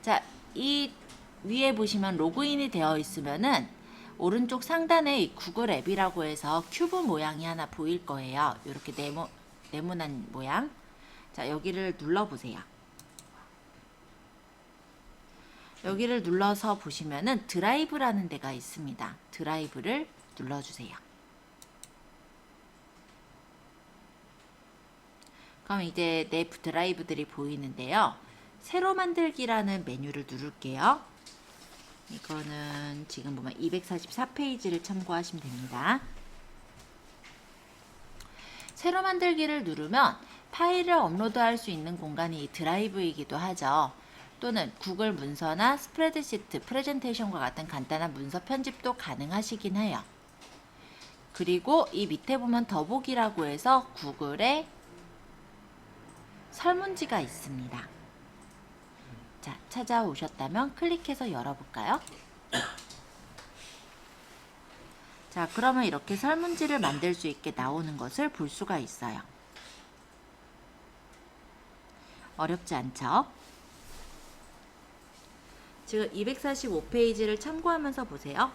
자, 이 위에 보시면 로그인이 되어 있으면은 오른쪽 상단에 이 구글 앱이라고 해서 큐브 모양이 하나 보일 거예요. 이렇게 네모난 모양. 자, 여기를 눌러보세요. 여기를 눌러서 보시면은 드라이브라는 데가 있습니다. 드라이브를 눌러주세요. 그럼 이제 내 드라이브들이 보이는데요. 새로 만들기라는 메뉴를 누를게요. 이거는 지금 보면 244페이지를 참고하시면 됩니다. 새로 만들기를 누르면 파일을 업로드할 수 있는 공간이 드라이브이기도 하죠. 또는 구글 문서나 스프레드시트, 프레젠테이션과 같은 간단한 문서 편집도 가능하시긴 해요. 그리고 이 밑에 보면 더보기라고 해서 구글에 설문지가 있습니다. 자, 찾아오셨다면 클릭해서 열어볼까요? 자, 그러면 이렇게 설문지를 만들 수 있게 나오는 것을 볼 수가 있어요. 어렵지 않죠? 지금 245페이지를 참고하면서 보세요.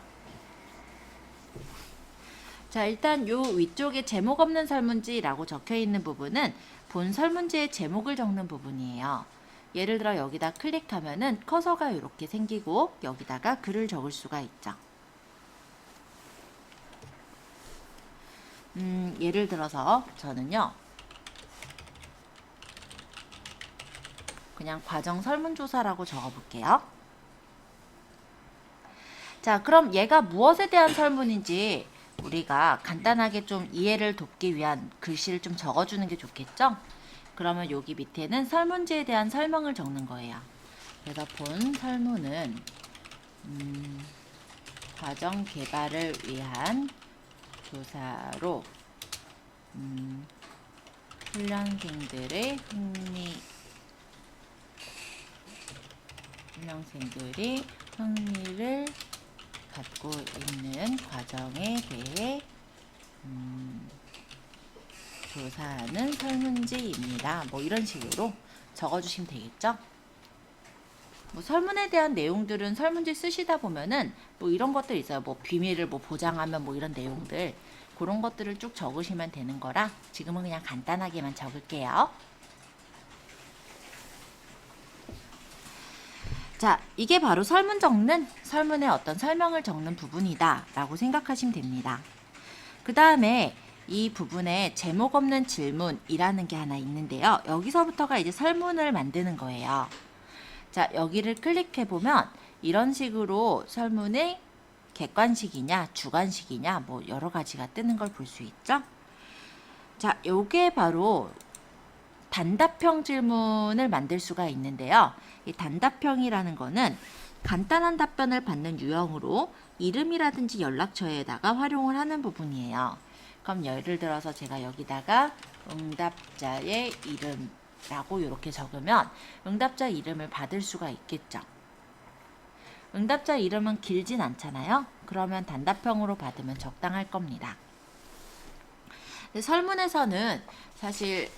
자, 일단 요 위쪽에 제목 없는 설문지라고 적혀 있는 부분은 본 설문지의 제목을 적는 부분이에요. 예를 들어 여기다 클릭하면은 커서가 이렇게 생기고 여기다가 글을 적을 수가 있죠. 예를 들어서 저는요, 그냥 과정 설문조사라고 적어볼게요. 자, 그럼 얘가 무엇에 대한 설문인지 우리가 간단하게 좀 이해를 돕기 위한 글씨를 좀 적어주는 게 좋겠죠? 그러면 여기 밑에는 설문지에 대한 설명을 적는 거예요. 그래서 본 설문은 과정 개발을 위한 조사로 훈련생들의 흥미를 갖고 있는 과정에 대해 조사하는 설문지입니다. 뭐 이런 식으로 적어주시면 되겠죠? 뭐 설문에 대한 내용들은 설문지 쓰시다 보면은 뭐 이런 것들 있어요. 뭐 비밀을 뭐 보장하면 뭐 이런 내용들, 그런 것들을 쭉 적으시면 되는 거라 지금은 그냥 간단하게만 적을게요. 자, 이게 바로 설문의 어떤 설명을 적는 부분이다 라고 생각하시면 됩니다. 그 다음에 이 부분에 제목 없는 질문이라는 게 하나 있는데요. 여기서부터가 이제 설문을 만드는 거예요. 자, 여기를 클릭해 보면 이런 식으로 설문의 객관식이냐 주관식이냐 뭐 여러 가지가 뜨는 걸 볼 수 있죠. 자, 요게 바로 단답형 질문을 만들 수가 있는데요. 이 단답형이라는 거는 간단한 답변을 받는 유형으로 이름이라든지 연락처에다가 활용을 하는 부분이에요. 그럼 예를 들어서 제가 여기다가 응답자의 이름라고 이렇게 적으면 응답자 이름을 받을 수가 있겠죠. 응답자 이름은 길진 않잖아요. 그러면 단답형으로 받으면 적당할 겁니다. 설문에서는 사실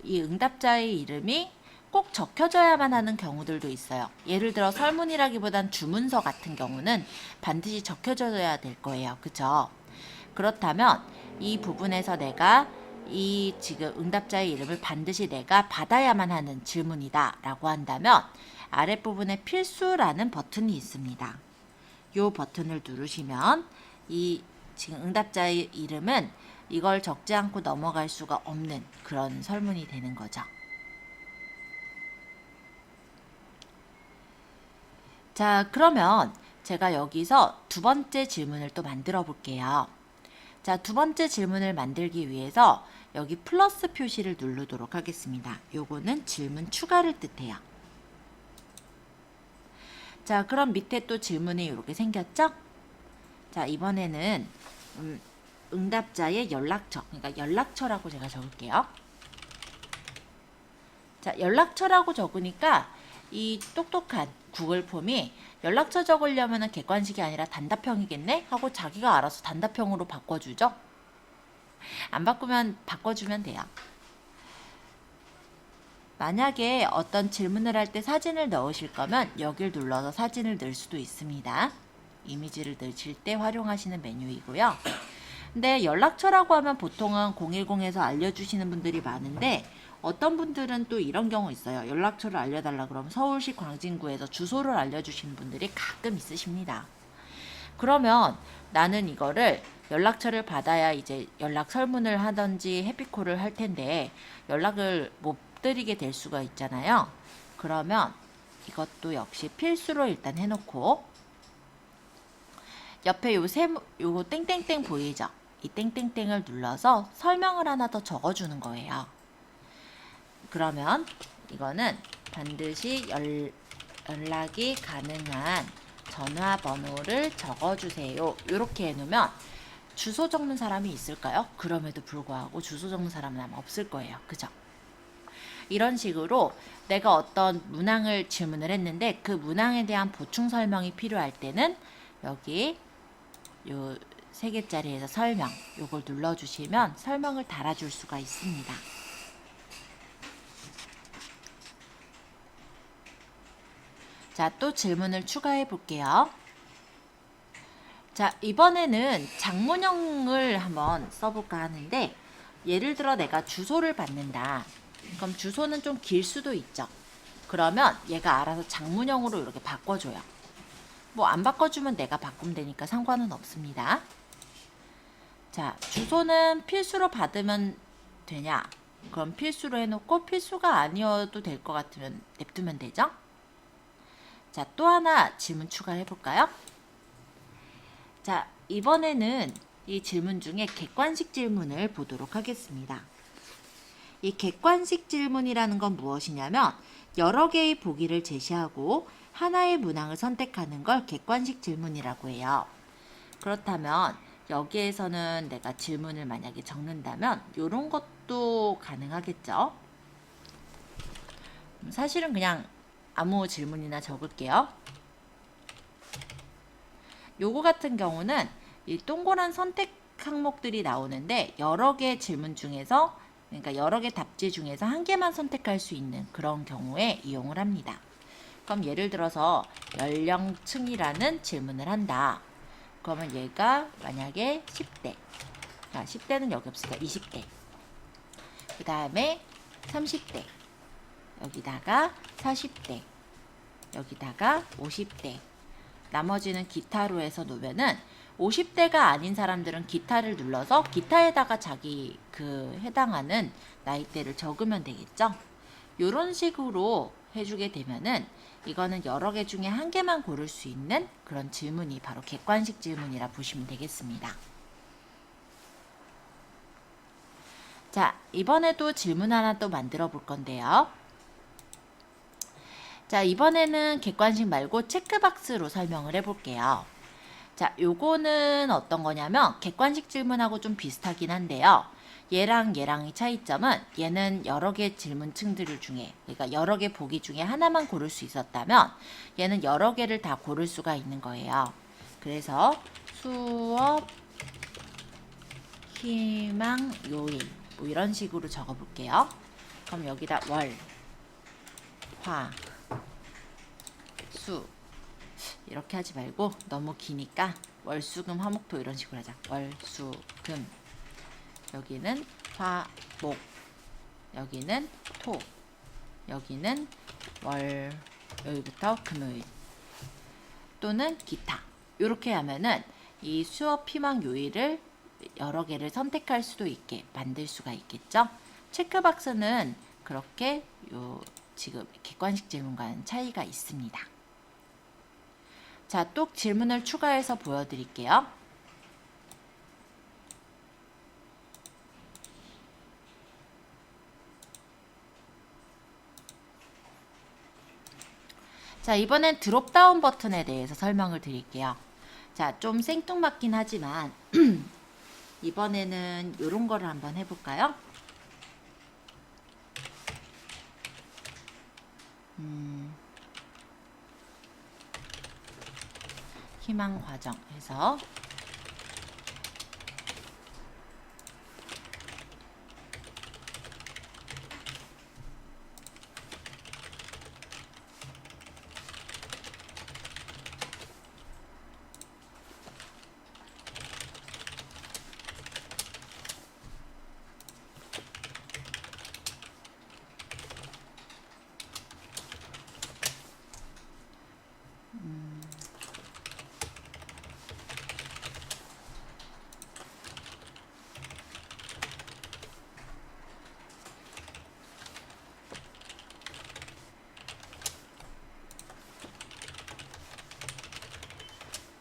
이 응답자의 이름이 꼭 적혀져야만 하는 경우들도 있어요. 예를 들어 설문이라기보단 주문서 같은 경우는 반드시 적혀져야 될 거예요. 그죠? 그렇다면 이 부분에서 내가 이 지금 응답자의 이름을 반드시 내가 받아야만 하는 질문이다 라고 한다면 아랫부분에 필수라는 버튼이 있습니다. 이 버튼을 누르시면 이 지금 응답자의 이름은 이걸 적지 않고 넘어갈 수가 없는 그런 설문이 되는 거죠. 자, 그러면 제가 여기서 두 번째 질문을 또 만들어 볼게요. 자, 두 번째 질문을 만들기 위해서 여기 플러스 표시를 누르도록 하겠습니다. 요거는 질문 추가를 뜻해요. 자, 그럼 밑에 또 질문이 이렇게 생겼죠? 자, 이번에는 응답자의 연락처, 그러니까 연락처라고 제가 적을게요. 자, 연락처라고 적으니까 이 똑똑한 구글 폼이 연락처 적으려면 객관식이 아니라 단답형이겠네? 하고 자기가 알아서 단답형으로 바꿔주죠? 안 바꾸면 바꿔주면 돼요. 만약에 어떤 질문을 할 때 사진을 넣으실 거면 여길 눌러서 사진을 넣을 수도 있습니다. 이미지를 넣으실 때 활용하시는 메뉴이고요. 근데 연락처라고 하면 보통은 010에서 알려주시는 분들이 많은데 어떤 분들은 또 이런 경우 있어요. 연락처를 알려달라 그러면 서울시 광진구에서 주소를 알려주시는 분들이 가끔 있으십니다. 그러면 나는 이거를 연락처를 받아야 이제 연락 설문을 하든지 해피콜을 할 텐데 연락을 못 드리게 될 수가 있잖아요. 그러면 이것도 역시 필수로 일단 해놓고 옆에 요 땡땡땡 보이죠? 이 땡땡땡을 눌러서 설명을 하나 더 적어주는 거예요. 그러면 이거는 반드시 연락이 가능한 전화번호를 적어주세요. 이렇게 해놓으면 주소 적는 사람이 있을까요? 그럼에도 불구하고 주소 적는 사람은 아마 없을 거예요. 그죠? 이런 식으로 내가 어떤 문항을 질문을 했는데 그 문항에 대한 보충 설명이 필요할 때는 여기 요 3개짜리에서 설명 요걸 눌러주시면 설명을 달아줄 수가 있습니다. 자, 또 질문을 추가해 볼게요. 자, 이번에는 장문형을 한번 써볼까 하는데 예를 들어 내가 주소를 받는다. 그럼 주소는 좀 길 수도 있죠. 그러면 얘가 알아서 장문형으로 이렇게 바꿔줘요. 뭐 안 바꿔주면 내가 바꾸면 되니까 상관은 없습니다. 자, 주소는 필수로 받으면 되냐? 그럼 필수로 해놓고 필수가 아니어도 될 것 같으면 냅두면 되죠? 자, 또 하나 질문 추가해 볼까요? 자, 이번에는 이 질문 중에 객관식 질문을 보도록 하겠습니다. 이 객관식 질문이라는 건 무엇이냐면 여러 개의 보기를 제시하고 하나의 문항을 선택하는 걸 객관식 질문이라고 해요. 그렇다면 여기에서는 내가 질문을 만약에 적는다면 이런 것도 가능하겠죠? 사실은 그냥 아무 질문이나 적을게요. 요거 같은 경우는 이 동그란 선택 항목들이 나오는데 여러 개 질문 중에서 그러니까 여러 개 답지 중에서 한 개만 선택할 수 있는 그런 경우에 이용을 합니다. 그럼 예를 들어서 연령층이라는 질문을 한다. 그러면 얘가 만약에 10대. 자, 10대는 여기 없으니까 20대. 그 다음에 30대. 여기다가 40대. 여기다가 50대. 나머지는 기타로 해서 놓으면은 50대가 아닌 사람들은 기타를 눌러서 기타에다가 자기 그 해당하는 나이대를 적으면 되겠죠. 요런 식으로 해주게 되면은 이거는 여러 개 중에 한 개만 고를 수 있는 그런 질문이 바로 객관식 질문이라 보시면 되겠습니다. 자, 이번에도 질문 하나 또 만들어 볼 건데요. 자, 이번에는 객관식 말고 체크박스로 설명을 해볼게요. 자, 요거는 어떤 거냐면 객관식 질문하고 좀 비슷하긴 한데요. 얘랑의 차이점은 얘는 여러 개 질문층들 중에 그러니까 여러 개 보기 중에 하나만 고를 수 있었다면 얘는 여러 개를 다 고를 수가 있는 거예요. 그래서 수업, 희망, 요일 뭐 이런 식으로 적어 볼게요. 그럼 여기다 월, 화, 수 이렇게 하지 말고 너무 기니까 월, 수, 금, 화, 목, 토 이런 식으로 하자. 월, 수, 금 여기는 화, 목 여기는 토 여기는 월 여기부터 금요일 또는 기타 이렇게 하면은 이 수업, 희망, 요일을 여러 개를 선택할 수도 있게 만들 수가 있겠죠. 체크박스는 그렇게 지금 객관식 질문과는 차이가 있습니다. 자, 또 질문을 추가해서 보여드릴게요. 자, 이번엔 드롭다운 버튼에 대해서 설명을 드릴게요. 자, 좀 생뚱맞긴 하지만 이번에는 이런 거를 한번 해볼까요? 희망 과정 해서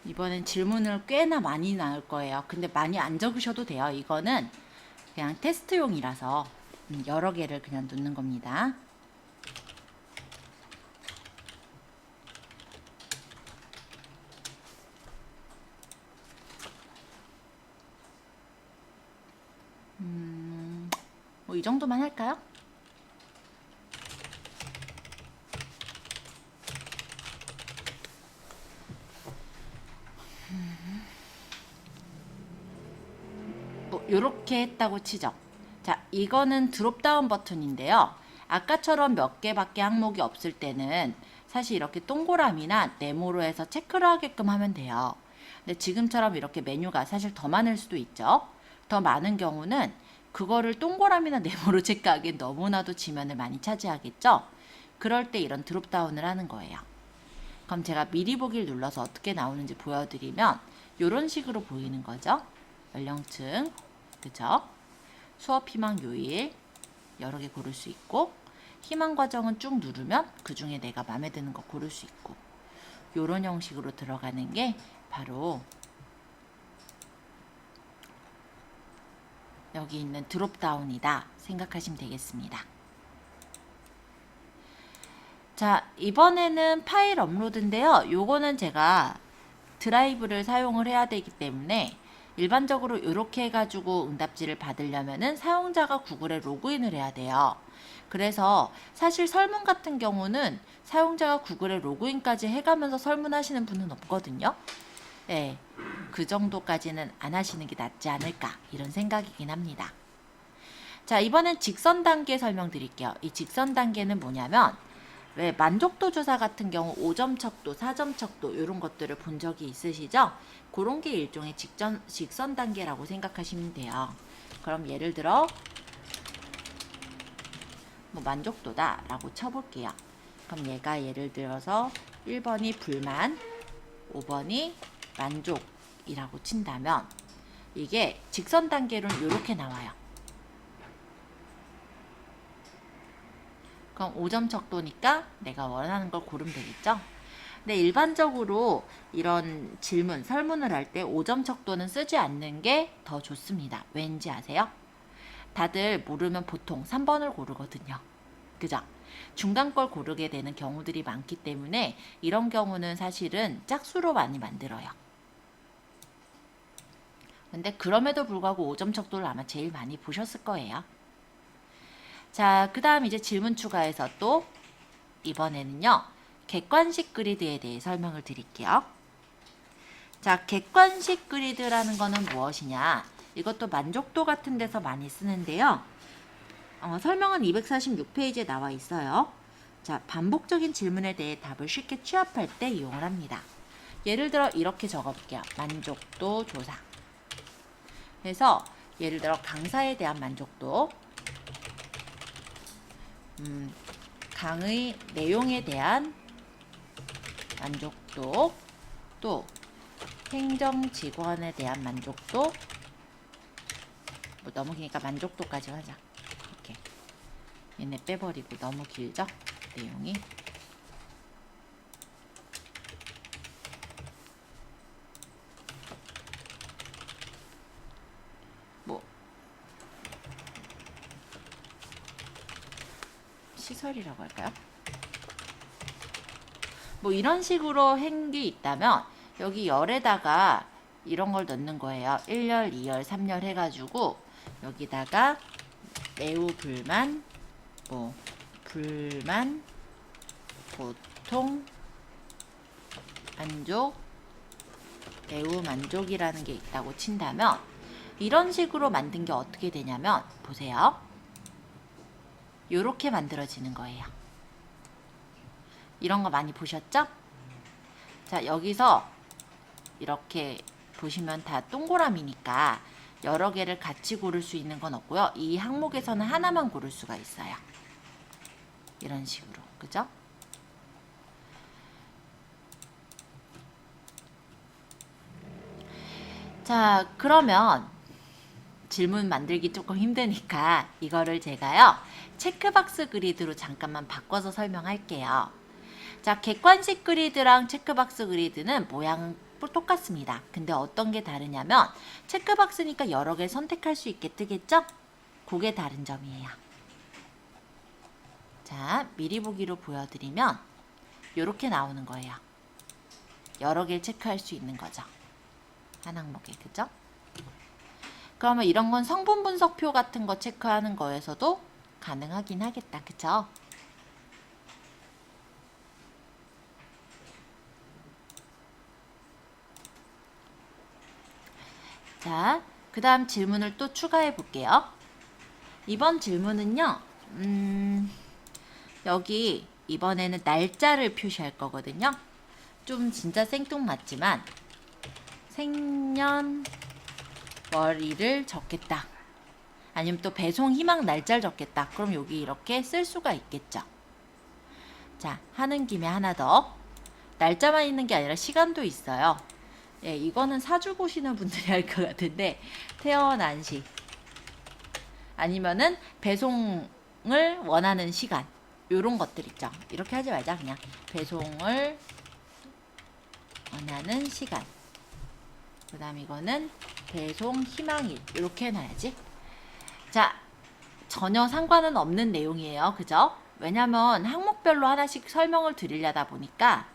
이번엔 질문을 꽤나 많이 나올 거예요. 근데 많이 안 적으셔도 돼요. 이거는 그냥 테스트용이라서 여러 개를 그냥 넣는 겁니다. 뭐 이 정도만 할까요? 뭐 요렇게 했다고 치죠. 자, 이거는 드롭다운 버튼인데요. 아까처럼 몇 개밖에 항목이 없을 때는 사실 이렇게 동그라미나 네모로 해서 체크를 하게끔 하면 돼요. 근데 지금처럼 이렇게 메뉴가 사실 더 많을 수도 있죠. 더 많은 경우는 그거를 동그라미나 네모로 체크하기엔 너무나도 지면을 많이 차지하겠죠. 그럴 때 이런 드롭다운을 하는 거예요. 그럼 제가 미리 보기를 눌러서 어떻게 나오는지 보여드리면 이런 식으로 보이는 거죠. 연령층, 그죠? 수업 희망 요일 여러 개 고를 수 있고, 희망 과정은 쭉 누르면 그 중에 내가 마음에 드는 거 고를 수 있고, 요런 형식으로 들어가는 게 바로 여기 있는 드롭다운이다 생각하시면 되겠습니다. 자, 이번에는 파일 업로드인데요. 요거는 제가 드라이브를 사용을 해야 되기 때문에 일반적으로 이렇게 해가지고 응답지를 받으려면은 사용자가 구글에 로그인을 해야 돼요. 그래서 사실 설문 같은 경우는 사용자가 구글에 로그인까지 해가면서 설문하시는 분은 없거든요. 네, 그 정도까지는 안 하시는 게 낫지 않을까 이런 생각이긴 합니다. 자, 이번엔 직선 단계 설명드릴게요. 이 직선 단계는 뭐냐면 왜 만족도 조사 같은 경우 5점 척도, 4점 척도 이런 것들을 본 적이 있으시죠? 그런 게 일종의 직선 단계라고 생각하시면 돼요. 그럼 예를 들어 뭐 만족도다 라고 쳐볼게요. 그럼 얘가 예를 들어서 1번이 불만, 5번이 만족이라고 친다면 이게 직선 단계로는 이렇게 나와요. 그럼 5점 척도니까 내가 원하는 걸 고르면 되겠죠? 근데 일반적으로 이런 질문, 설문을 할 때 5점 척도는 쓰지 않는 게 더 좋습니다. 왠지 아세요? 다들 모르면 보통 3번을 고르거든요. 그죠? 중간 걸 고르게 되는 경우들이 많기 때문에 이런 경우는 사실은 짝수로 많이 만들어요. 근데 그럼에도 불구하고 5점 척도를 아마 제일 많이 보셨을 거예요. 자, 그 다음 이제 질문 추가해서 또 이번에는요. 객관식 그리드에 대해 설명을 드릴게요. 자, 객관식 그리드라는 거는 무엇이냐? 이것도 만족도 같은 데서 많이 쓰는데요. 설명은 246페이지에 나와 있어요. 자, 반복적인 질문에 대해 답을 쉽게 취합할 때 이용을 합니다. 예를 들어 이렇게 적어볼게요. 만족도 조사. 그래서 예를 들어 강사에 대한 만족도, 강의 내용에 대한 만족도, 또 행정직원에 대한 만족도, 뭐 너무 기니까 만족도까지 하자. 이렇게 얘네 빼버리고 너무 길죠? 내용이. 뭐 시설이라고 할까요? 뭐 이런 식으로 한 게 있다면 여기 열에다가 이런 걸 넣는 거예요. 1열, 2열, 3열 해가지고 여기다가 매우 불만, 뭐 불만, 보통, 만족, 매우 만족이라는 게 있다고 친다면 이런 식으로 만든 게 어떻게 되냐면 보세요. 요렇게 만들어지는 거예요. 이런 거 많이 보셨죠? 자, 여기서 이렇게 보시면 다 동그라미니까 여러 개를 같이 고를 수 있는 건 없고요. 이 항목에서는 하나만 고를 수가 있어요. 이런 식으로. 그죠? 자, 그러면 질문 만들기 조금 힘드니까 이거를 제가요. 체크박스 그리드로 잠깐만 바꿔서 설명할게요. 자, 객관식 그리드랑 체크박스 그리드는 모양은 똑같습니다. 근데 어떤 게 다르냐면 체크박스니까 여러 개 선택할 수 있게 뜨겠죠? 그게 다른 점이에요. 자, 미리 보기로 보여드리면 이렇게 나오는 거예요. 여러 개를 체크할 수 있는 거죠. 한 항목에, 그죠? 그러면 이런 건 성분 분석표 같은 거 체크하는 거에서도 가능하긴 하겠다. 그쵸? 자, 그 다음 질문을 또 추가해 볼게요. 이번 질문은요, 여기 이번에는 날짜를 표시할 거거든요. 좀 진짜 생뚱맞지만 생년월일을 적겠다. 아니면 또 배송 희망 날짜를 적겠다. 그럼 여기 이렇게 쓸 수가 있겠죠. 자, 하는 김에 하나 더. 날짜만 있는 게 아니라 시간도 있어요. 예, 이거는 사주 보시는 분들이 할 것 같은데 태어난 시 아니면은 배송을 원하는 시간 요런 것들 있죠. 이렇게 하지 말자. 그냥 배송을 원하는 시간 그 다음 이거는 배송 희망일 이렇게 해놔야지. 자, 전혀 상관은 없는 내용이에요. 그죠? 왜냐면 항목별로 하나씩 설명을 드리려다 보니까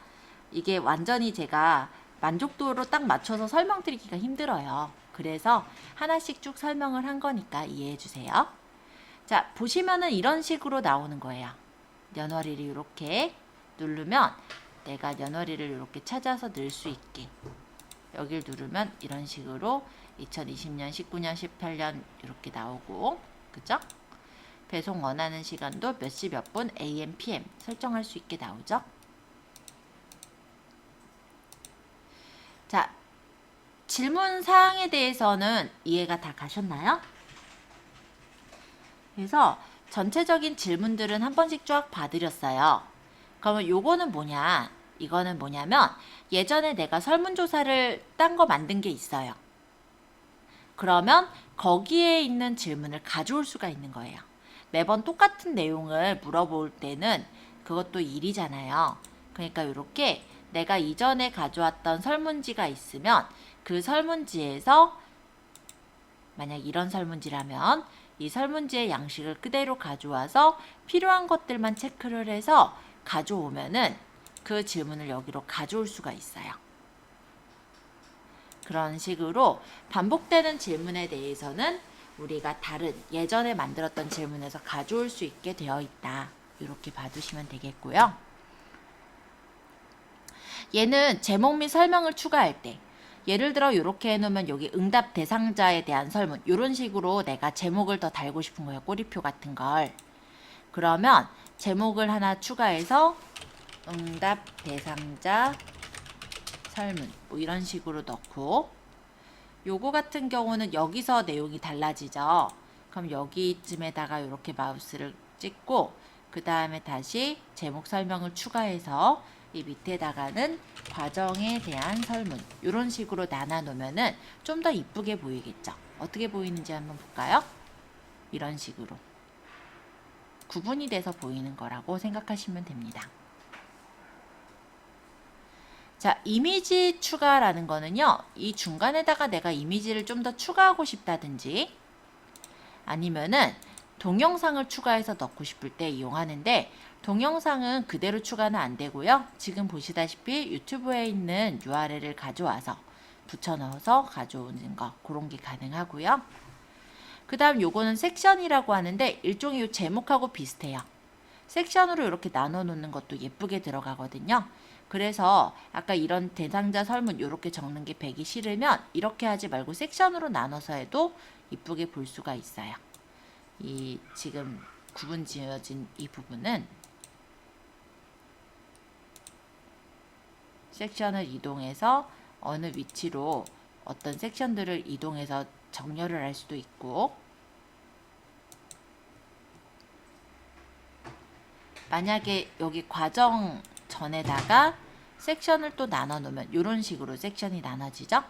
이게 완전히 제가 만족도로 딱 맞춰서 설명드리기가 힘들어요. 그래서 하나씩 쭉 설명을 한 거니까 이해해 주세요. 자, 보시면은 이런 식으로 나오는 거예요. 년월일이 이렇게 누르면 내가 년월일을 이렇게 찾아서 넣을 수 있게 여길 누르면 이런 식으로 2020년, 19년, 18년 이렇게 나오고 그죠? 배송 원하는 시간도 몇 시 몇 분 AM, PM 설정할 수 있게 나오죠? 자, 질문 사항에 대해서는 이해가 다 가셨나요? 그래서 전체적인 질문들은 한 번씩 쫙 봐드렸어요. 그러면 요거는 뭐냐? 이거는 뭐냐면 예전에 내가 설문조사를 딴 거 만든 게 있어요. 그러면 거기에 있는 질문을 가져올 수가 있는 거예요. 매번 똑같은 내용을 물어볼 때는 그것도 일이잖아요. 그러니까 이렇게 내가 이전에 가져왔던 설문지가 있으면 그 설문지에서 만약 이런 설문지라면 이 설문지의 양식을 그대로 가져와서 필요한 것들만 체크를 해서 가져오면은 그 질문을 여기로 가져올 수가 있어요. 그런 식으로 반복되는 질문에 대해서는 우리가 다른 예전에 만들었던 질문에서 가져올 수 있게 되어 있다. 이렇게 봐두시면 되겠고요. 얘는 제목 및 설명을 추가할 때 예를 들어 이렇게 해놓으면 여기 응답 대상자에 대한 설문 이런 식으로 내가 제목을 더 달고 싶은 거예요. 꼬리표 같은 걸. 그러면 제목을 하나 추가해서 응답 대상자 설문 뭐 이런 식으로 넣고 요거 같은 경우는 여기서 내용이 달라지죠. 그럼 여기쯤에다가 이렇게 마우스를 찍고 그 다음에 다시 제목 설명을 추가해서 이 밑에다가는 과정에 대한 설문 이런 식으로 나눠 놓으면은 좀 더 이쁘게 보이겠죠. 어떻게 보이는지 한번 볼까요? 이런 식으로 구분이 돼서 보이는 거라고 생각하시면 됩니다. 자, 이미지 추가라는 거는요. 이 중간에다가 내가 이미지를 좀 더 추가하고 싶다든지 아니면은 동영상을 추가해서 넣고 싶을 때 이용하는데 동영상은 그대로 추가는 안 되고요. 지금 보시다시피 유튜브에 있는 URL을 가져와서 붙여 넣어서 가져오는 거 그런 게 가능하고요. 그 다음 요거는 섹션이라고 하는데 일종의 요 제목하고 비슷해요. 섹션으로 이렇게 나눠 놓는 것도 예쁘게 들어가거든요. 그래서 아까 이런 대상자 설문 이렇게 적는 게 배기 싫으면 이렇게 하지 말고 섹션으로 나눠서 해도 이쁘게 볼 수가 있어요. 이 지금 구분 지어진 이 부분은 섹션을 이동해서 어느 위치로 어떤 섹션들을 이동해서 정렬을 할 수도 있고 만약에 여기 과정 전에다가 섹션을 또 나눠 놓으면 이런 식으로 섹션이 나눠지죠.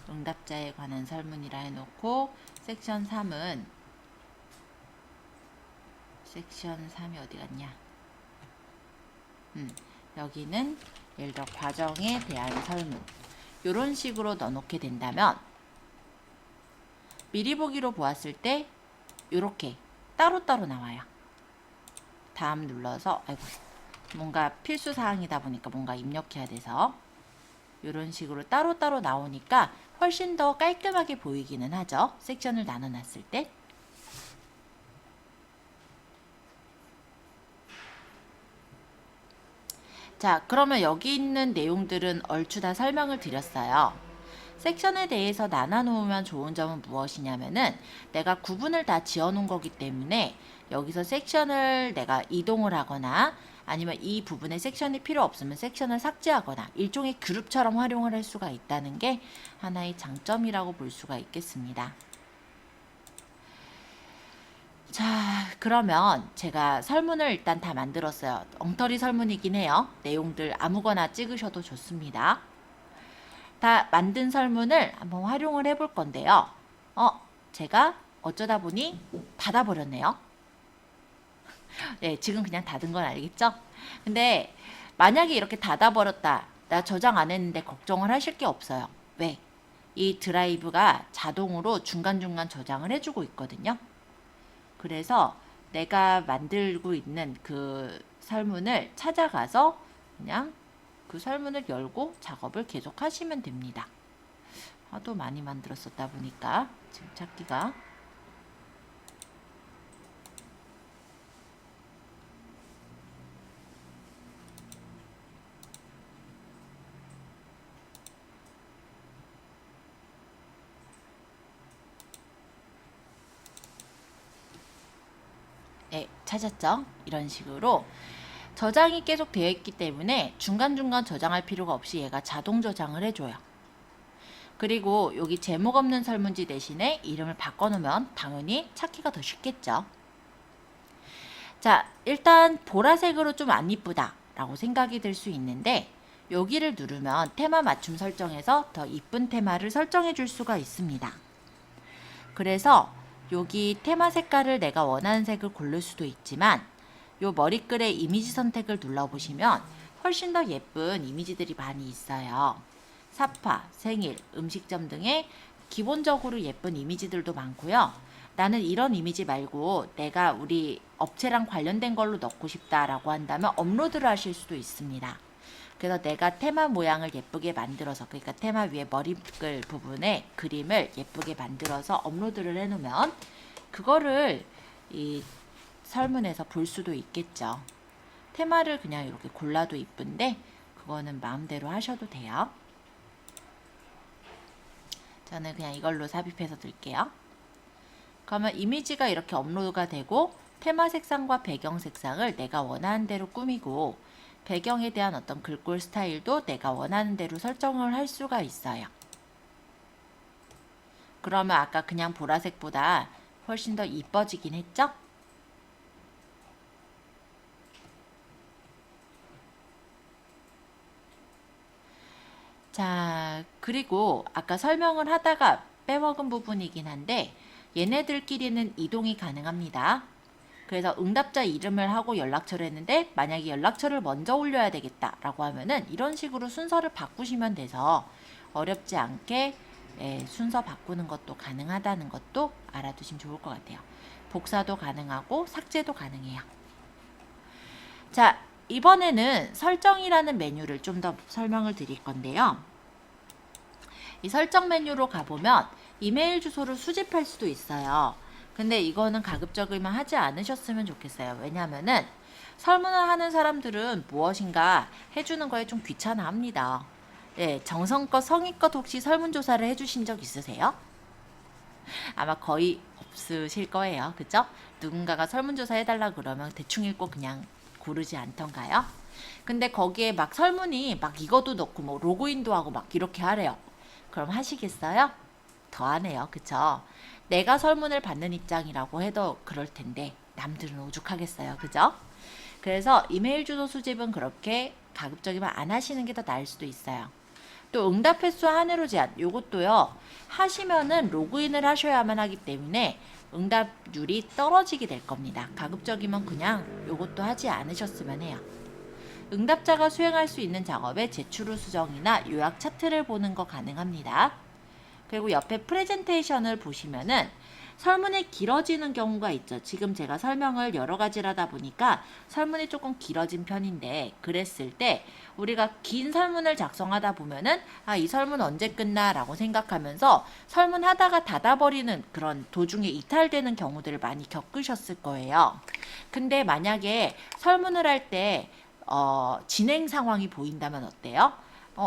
응답자에 관한 설문이라 해놓고 섹션 3은 섹션 3이 어디 갔냐? 여기는 예를 들어 과정에 대한 설문 이런 식으로 넣어놓게 된다면 미리 보기로 보았을 때 이렇게 따로따로 나와요. 다음 눌러서 아이고 뭔가 필수 사항이다 보니까 뭔가 입력해야 돼서 이런 식으로 따로따로 나오니까 훨씬 더 깔끔하게 보이기는 하죠. 섹션을 나눠놨을 때. 자, 그러면 여기 있는 내용들은 얼추 다 설명을 드렸어요. 섹션에 대해서 나눠놓으면 좋은 점은 무엇이냐면은 내가 구분을 다 지어놓은 거기 때문에 여기서 섹션을 내가 이동을 하거나 아니면 이 부분에 섹션이 필요 없으면 섹션을 삭제하거나 일종의 그룹처럼 활용을 할 수가 있다는 게 하나의 장점이라고 볼 수가 있겠습니다. 자, 그러면 제가 설문을 일단 다 만들었어요. 엉터리 설문이긴 해요. 내용들 아무거나 찍으셔도 좋습니다. 다 만든 설문을 한번 활용을 해볼 건데요. 제가 어쩌다 보니 닫아버렸네요. 네, 지금 그냥 닫은 건 알겠죠? 근데 만약에 이렇게 닫아버렸다. 나 저장 안 했는데 걱정을 하실 게 없어요. 왜? 이 드라이브가 자동으로 중간중간 저장을 해주고 있거든요. 그래서 내가 만들고 있는 그 설문을 찾아가서 그냥 그 설문을 열고 작업을 계속 하시면 됩니다. 하도 많이 만들었었다 보니까 지금 찾기가 네, 찾았죠? 이런 식으로 저장이 계속 되어 있기 때문에 중간중간 저장할 필요가 없이 얘가 자동 저장을 해줘요. 그리고 여기 제목 없는 설문지 대신에 이름을 바꿔놓으면 당연히 찾기가 더 쉽겠죠. 자, 일단 보라색으로 좀 안 이쁘다 라고 생각이 들 수 있는데 여기를 누르면 테마 맞춤 설정에서 더 이쁜 테마를 설정해 줄 수가 있습니다. 그래서 여기 테마 색깔을 내가 원하는 색을 고를 수도 있지만 요 머리글의 이미지 선택을 눌러보시면 훨씬 더 예쁜 이미지들이 많이 있어요. 사파, 생일, 음식점 등의 기본적으로 예쁜 이미지들도 많고요. 나는 이런 이미지 말고 내가 우리 업체랑 관련된 걸로 넣고 싶다라고 한다면 업로드를 하실 수도 있습니다. 그래서 내가 테마 모양을 예쁘게 만들어서 그러니까 테마 위에 머리글 부분에 그림을 예쁘게 만들어서 업로드를 해놓으면 그거를 이 설문에서 볼 수도 있겠죠. 테마를 그냥 이렇게 골라도 이쁜데 그거는 마음대로 하셔도 돼요. 저는 그냥 이걸로 삽입해서 들게요. 그러면 이미지가 이렇게 업로드가 되고 테마 색상과 배경 색상을 내가 원하는 대로 꾸미고 배경에 대한 어떤 글꼴 스타일도 내가 원하는 대로 설정을 할 수가 있어요. 그러면 아까 그냥 보라색보다 훨씬 더 이뻐지긴 했죠? 자, 그리고 아까 설명을 하다가 빼먹은 부분이긴 한데 얘네들끼리는 이동이 가능합니다. 그래서 응답자 이름을 하고 연락처를 했는데 만약에 연락처를 먼저 올려야 되겠다 라고 하면은 이런 식으로 순서를 바꾸시면 돼서 어렵지 않게 순서 바꾸는 것도 가능하다는 것도 알아두시면 좋을 것 같아요. 복사도 가능하고 삭제도 가능해요. 자, 이번에는 설정이라는 메뉴를 좀 더 설명을 드릴 건데요. 이 설정 메뉴로 가보면 이메일 주소를 수집할 수도 있어요. 근데 이거는 가급적이면 하지 않으셨으면 좋겠어요. 왜냐면은 설문을 하는 사람들은 무엇인가 해주는 거에 좀 귀찮아 합니다. 네, 정성껏 성의껏 혹시 설문조사를 해주신 적 있으세요? 아마 거의 없으실 거예요. 그죠? 누군가가 설문조사 해달라 그러면 대충 읽고 그냥 고르지 않던가요? 근데 거기에 막 설문이 막 이것도 넣고 뭐 로그인도 하고 막 이렇게 하래요. 그럼 하시겠어요? 더 하네요. 그쵸? 내가 설문을 받는 입장이라고 해도 그럴 텐데 남들은 오죽하겠어요. 그죠? 그래서 이메일 주소 수집은 그렇게 가급적이면 안 하시는 게 더 나을 수도 있어요. 또 응답 횟수 한회로 제한 요것도요. 하시면은 로그인을 하셔야만 하기 때문에 응답률이 떨어지게 될 겁니다. 가급적이면 그냥 요것도 하지 않으셨으면 해요. 응답자가 수행할 수 있는 작업에 제출 후 수정이나 요약 차트를 보는 거 가능합니다. 그리고 옆에 프레젠테이션을 보시면은 설문이 길어지는 경우가 있죠. 지금 제가 설명을 여러 가지를 하다 보니까 설문이 조금 길어진 편인데, 그랬을 때 우리가 긴 설문을 작성하다 보면은 이 설문 언제 끝나? 라고 생각하면서 설문하다가 닫아버리는 그런 도중에 이탈되는 경우들을 많이 겪으셨을 거예요. 근데 만약에 설문을 할 때 진행 상황이 보인다면 어때요?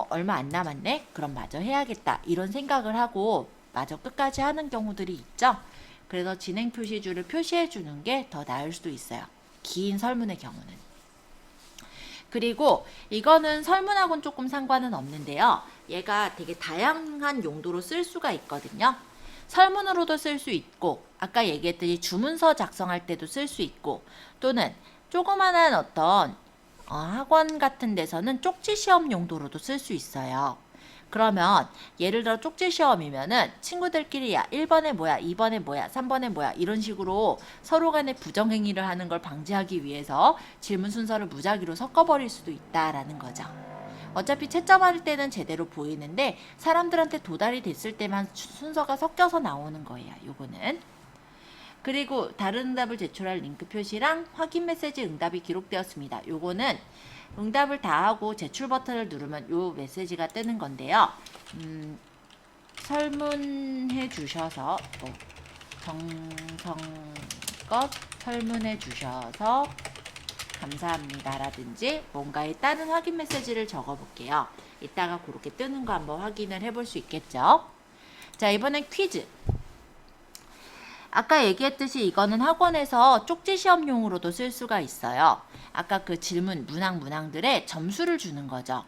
얼마 안 남았네? 그럼 마저 해야겠다. 이런 생각을 하고 마저 끝까지 하는 경우들이 있죠. 그래서 진행 표시줄을 표시해 주는 게 더 나을 수도 있어요. 긴 설문의 경우는. 그리고 이거는 설문하고는 조금 상관은 없는데요. 얘가 되게 다양한 용도로 쓸 수가 있거든요. 설문으로도 쓸 수 있고, 아까 얘기했듯이 주문서 작성할 때도 쓸 수 있고, 또는 조그만한 어떤 학원 같은 데서는 쪽지 시험 용도로도 쓸 수 있어요. 그러면 예를 들어 쪽지 시험이면은 친구들끼리 1번에 뭐야, 2번에 뭐야, 3번에 뭐야 이런 식으로 서로 간에 부정행위를 하는 걸 방지하기 위해서 질문 순서를 무작위로 섞어버릴 수도 있다라는 거죠. 어차피 채점할 때는 제대로 보이는데 사람들한테 도달이 됐을 때만 순서가 섞여서 나오는 거예요. 요거는. 그리고 다른 응답을 제출할 링크 표시랑 확인 메시지 응답이 기록되었습니다. 요거는 응답을 다 하고 제출 버튼을 누르면 요 메시지가 뜨는 건데요. 설문해 주셔서 정성껏 설문해 주셔서 감사합니다 라든지 뭔가에 따른 확인 메시지를 적어 볼게요. 이따가 그렇게 뜨는 거 한번 확인을 해볼 수 있겠죠. 자, 이번엔 퀴즈. 아까 얘기했듯이 이거는 학원에서 쪽지 시험용으로도 쓸 수가 있어요. 아까 그 질문 문항들에 점수를 주는 거죠.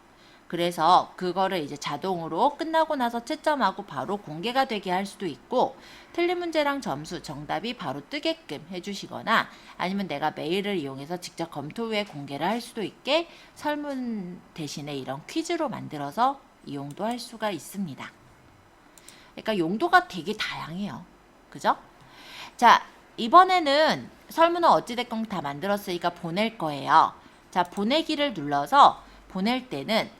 그래서 그거를 이제 자동으로 끝나고 나서 채점하고 바로 공개가 되게 할 수도 있고, 틀린 문제랑 점수, 정답이 바로 뜨게끔 해주시거나, 아니면 내가 메일을 이용해서 직접 검토 후에 공개를 할 수도 있게 설문 대신에 이런 퀴즈로 만들어서 이용도 할 수가 있습니다. 그러니까 용도가 되게 다양해요. 그죠? 자, 이번에는 설문은 어찌됐건 다 만들었으니까 보낼 거예요. 자, 보내기를 눌러서 보낼 때는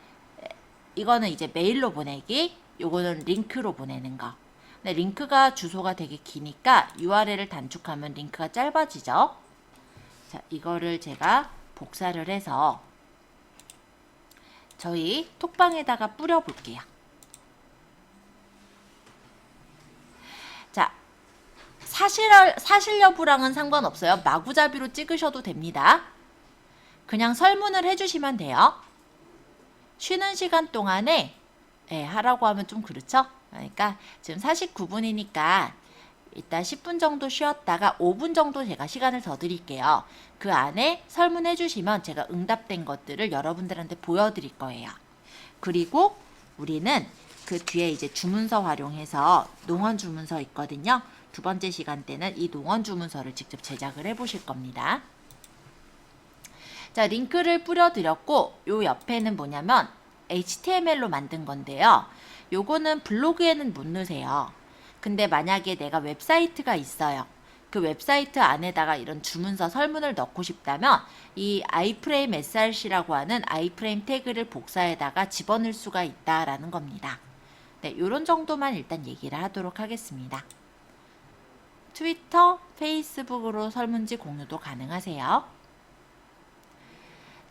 이거는 이제 메일로 보내기, 요거는 링크로 보내는 거. 근데 링크가 주소가 되게 기니까 URL을 단축하면 링크가 짧아지죠. 자, 이거를 제가 복사를 해서 저희 톡방에다가 뿌려 볼게요. 자, 사실 여부랑은 상관없어요. 마구잡이로 찍으셔도 됩니다. 그냥 설문을 해주시면 돼요. 쉬는 시간 동안에 하라고 하면 좀 그렇죠? 그러니까 지금 49분이니까 이따 10분 정도 쉬었다가 5분 정도 제가 시간을 더 드릴게요. 그 안에 설문해 주시면 제가 응답된 것들을 여러분들한테 보여드릴 거예요. 그리고 우리는 그 뒤에 이제 주문서 활용해서 농원 주문서 있거든요. 두 번째 시간 때는 이 농원 주문서를 직접 제작을 해 보실 겁니다. 자, 링크를 뿌려드렸고 요 옆에는 뭐냐면 HTML로 만든 건데요. 요거는 블로그에는 못 넣으세요. 근데 만약에 내가 웹사이트가 있어요. 그 웹사이트 안에다가 이런 주문서 설문을 넣고 싶다면 이 iframe src라고 하는 iframe 태그를 복사에다가 집어넣을 수가 있다라는 겁니다. 네, 요런 정도만 일단 얘기를 하도록 하겠습니다. 트위터, 페이스북으로 설문지 공유도 가능하세요.